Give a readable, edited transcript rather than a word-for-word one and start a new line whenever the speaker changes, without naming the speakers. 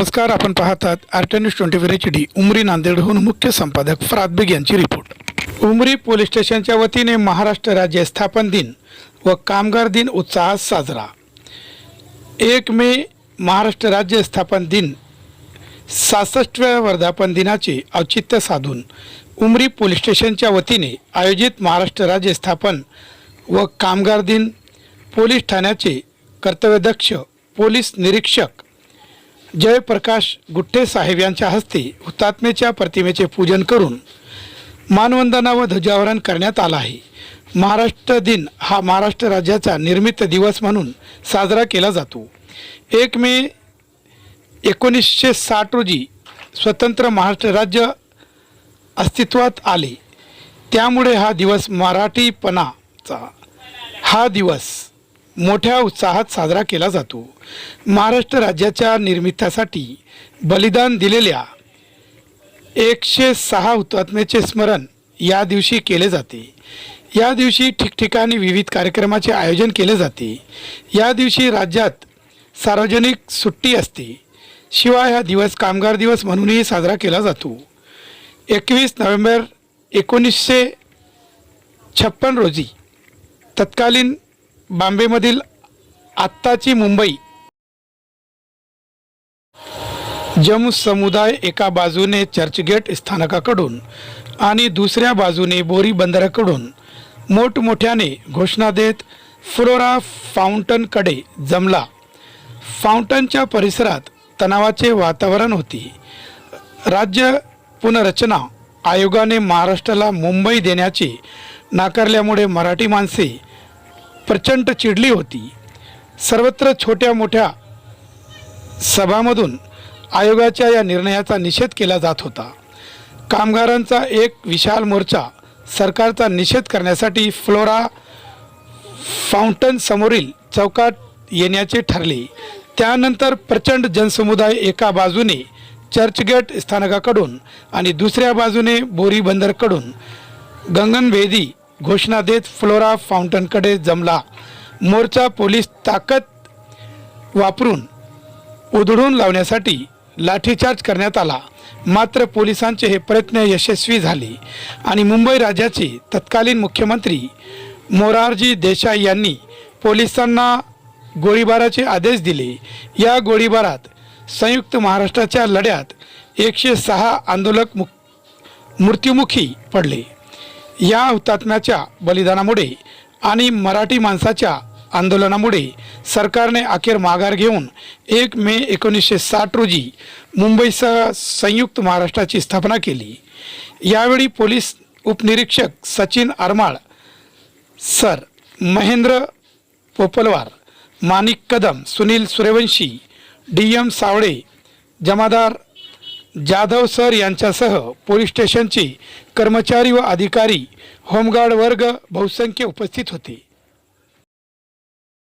नमस्कार, आपण पाहतात आर्ट न्यूज 24 HD. उमरी नांदेडहून मुख्य संपादक फराद बेग यांची रिपोर्ट. उमरी पोलीस स्टेशनच्या वतीने महाराष्ट्र राज्य स्थापन दिन व कामगार दिन उत्साहात साजरा. 1 मे महाराष्ट्र राज्य स्थापन दिन 66व्या वर्धापन दिनाचे औचित्य साधून उमरी पोलीस स्टेशनच्या वतीने आयोजित महाराष्ट्र राज्य स्थापन व कामगार दिन पोलीस ठाण्याचे कर्तव्यदक्ष पोलीस निरीक्षक जयप्रकाश गुट्टे साहेब यांच्या हस्ते हुतात्म्याच्या प्रतिमेचे पूजन करून मानवंदना व ध्वजारोहण करण्यात आला आहे. महाराष्ट्र दिन हा महाराष्ट्र राज्याचा निर्मित दिवस म्हणून साजरा केला जातो. 1 मे 1960 रोजी स्वतंत्र महाराष्ट्र राज्य अस्तित्वात आले. त्यामुळे हा दिवस मराठीपणाचा हा दिवस मोठ्या उत्साहात साजरा केला जातो. महाराष्ट्र राज्याच्या निर्मितीसाठी बलिदान दिलेल्या 106 हुतात्म्याचे स्मरण या दिवशी केले जाते. या दिवशी ठिकठिकाणी विविध कार्यक्रमाचे आयोजन केले जाते. या दिवशी राज्यात सार्वजनिक सुट्टी असते. शिवाय हा दिवस कामगार दिवस म्हणूनही साजरा केला जातो. 21 नोव्हेंबर 1956 रोजी तत्कालीन बॉम्बेमधील आत्ताची मुंबई जम्मू समुदाय एका बाजूने चर्चगेट स्थानकाकडून आणि दुसऱ्या बाजूने बोरी बंदराकडून मोठमोठ्याने घोषणा देत फ्लोरा फाउंटनकडे जमला. फाउंटनच्या परिसरात तणावाचे वातावरण होते. राज्य पुनर्रचना आयोगाने महाराष्ट्राला मुंबई देण्याचे नाकारल्यामुळे मराठी माणसे प्रचंड चिडली होती. सर्वत्र छोट्या मोठ्या सभामधून आयोगाच्या या निर्णयाचा निषेध केला जात होता. कामगारांचा एक विशाल मोर्चा सरकारचा निषेध करण्यासाठी फ्लोरा फाउंटन समोरील चौकात येण्याचे ठरले. त्यानंतर प्रचंड जनसमुदाय एका बाजूने चर्चगेट स्थानकाकडून आणि दुसऱ्या बाजूने बोरी बंदरकडून गगनभेदी घोषणा देत फ्लोरा फाउंटनकडे जमला. मोर्चा पोलीस ताकद वापरून उधळून लावण्यासाठी लाठीचार्ज करण्यात आला. मात्र पोलिसांचे हे प्रयत्न यशस्वी झाले आणि मुंबई राज्याचे तत्कालीन मुख्यमंत्री मोरारजी देसाई यांनी पोलिसांना गोळीबाराचे आदेश दिले. या गोळीबारात संयुक्त महाराष्ट्राच्या लढ्यात 106 आंदोलक मृत्युमुखी पडले. या हुतात्म्याच्या बलिदानामुळे आणि मराठी माणसाच्या आंदोलनामुळे सरकारने अखेर माघार घेऊन 1 मे 1960 रोजी मुंबईसह संयुक्त महाराष्ट्राची स्थापना केली. यावेळी पोलीस उपनिरीक्षक सचिन आरमाळ सर, महेंद्र पोपलवार, माणिक कदम, सुनील सूर्यवंशी, DM सावळे, जमादार जाधव सर यांच्यासह पोलीस स्टेशनचे कर्मचारी व अधिकारी, होमगार्ड वर्ग बहुसंख्य उपस्थित होते.